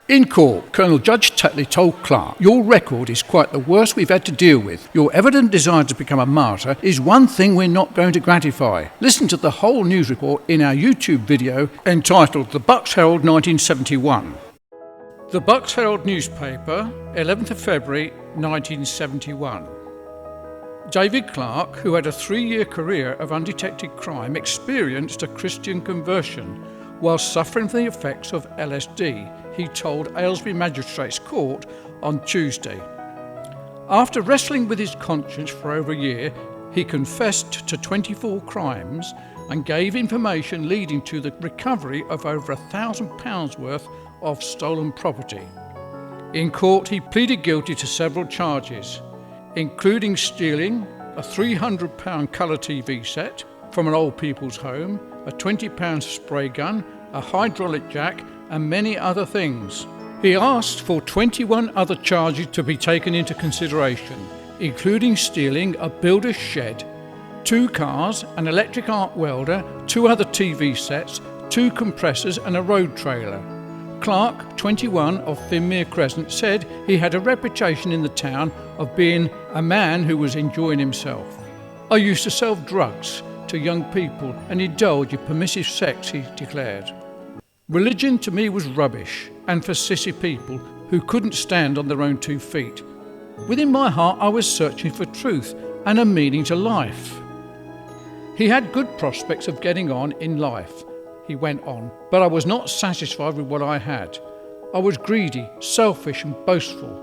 In court, Colonel Judge Tetley told Clark, "Your record is quite the worst we've had to deal with. Your evident desire to become a martyr is one thing we're not going to gratify." Listen to the whole news report in our YouTube video entitled The Bucks Herald 1971. The Bucks Herald newspaper, 11th of February 1971. David Clark, who had a 3-year career of undetected crime, experienced a Christian conversion while suffering from the effects of LSD, he told Aylesbury Magistrates Court on Tuesday. After wrestling with his conscience for over a year, he confessed to 24 crimes and gave information leading to the recovery of over £1,000 worth of stolen property. In court, he pleaded guilty to several charges, including stealing a £300 colour TV set from an old people's home, a £20 spray gun, a hydraulic jack, and many other things. He asked for 21 other charges to be taken into consideration, including stealing a builder's shed, 2 cars, an electric arc welder, 2 other TV sets, 2 compressors, and a road trailer. Clark, 21, of Finmere Crescent, said he had a reputation in the town of being a man who was enjoying himself. "I used to sell drugs to young people and indulge in permissive sex," he declared. "Religion to me was rubbish and for sissy people who couldn't stand on their own 2 feet. Within my heart I was searching for truth and a meaning to life." He had good prospects of getting on in life, he went on, "but I was not satisfied with what I had. I was greedy, selfish and boastful."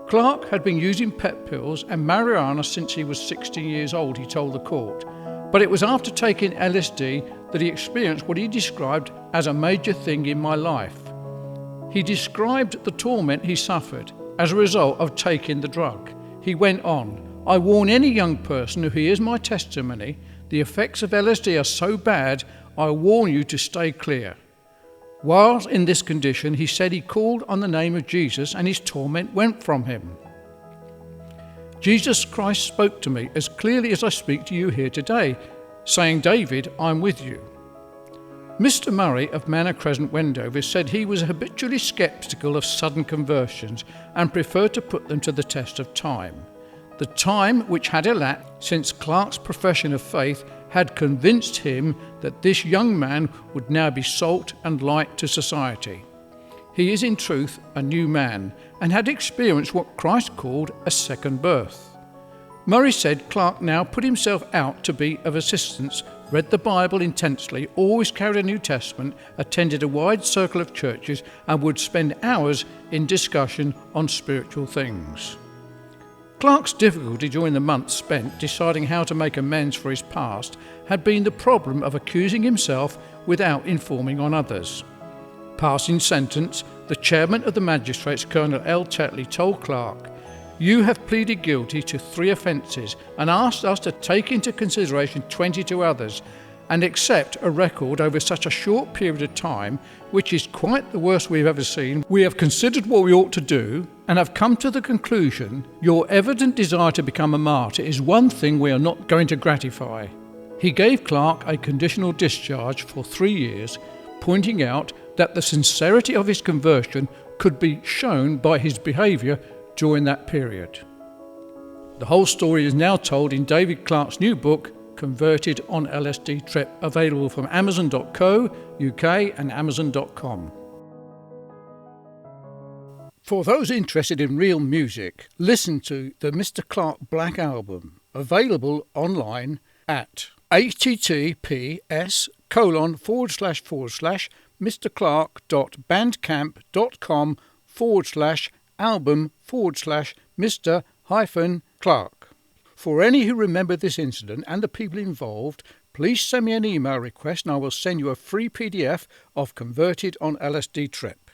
Clark had been using pet pills and marijuana since he was 16 years old, he told the court, but it was after taking LSD that he experienced what he described as a major thing in my life. He described the torment he suffered as a result of taking the drug. He went on, "I warn any young person who hears my testimony, the effects of LSD are so bad, I warn you to stay clear." While in this condition, he said he called on the name of Jesus and his torment went from him. "Jesus Christ spoke to me as clearly as I speak to you here today, saying, 'David, I'm with you.'" Mr. Murray of Manor Crescent, Wendover, said he was habitually sceptical of sudden conversions and preferred to put them to the test of time. The time which had elapsed since Clark's profession of faith had convinced him that this young man would now be salt and light to society. He is in truth a new man and had experienced what Christ called a second birth. Murray said Clark now put himself out to be of assistance, read the Bible intensely, always carried a New Testament, attended a wide circle of churches, and would spend hours in discussion on spiritual things. Clark's difficulty during the months spent deciding how to make amends for his past had been the problem of accusing himself without informing on others. Passing sentence, the chairman of the magistrates, Colonel L. Tetley, told Clark, "You have pleaded guilty to 3 offences and asked us to take into consideration 22 others and accept a record over such a short period of time, which is quite the worst we've ever seen. We have considered what we ought to do and have come to the conclusion your evident desire to become a martyr is one thing we are not going to gratify." He gave Clark a conditional discharge for 3 years, pointing out that the sincerity of his conversion could be shown by his behaviour during that period. The whole story is now told in David Clark's new book, Converted on LSD Trip, available from Amazon.co UK and Amazon.com. For those interested in real music, listen to the Mr. Clark Black Album, available online at https://mrclark.bandcamp.com/album/Mr-Clark. For any who remember this incident and the people involved, please send me an email request and I will send you a free PDF of Converted on LSD Trip.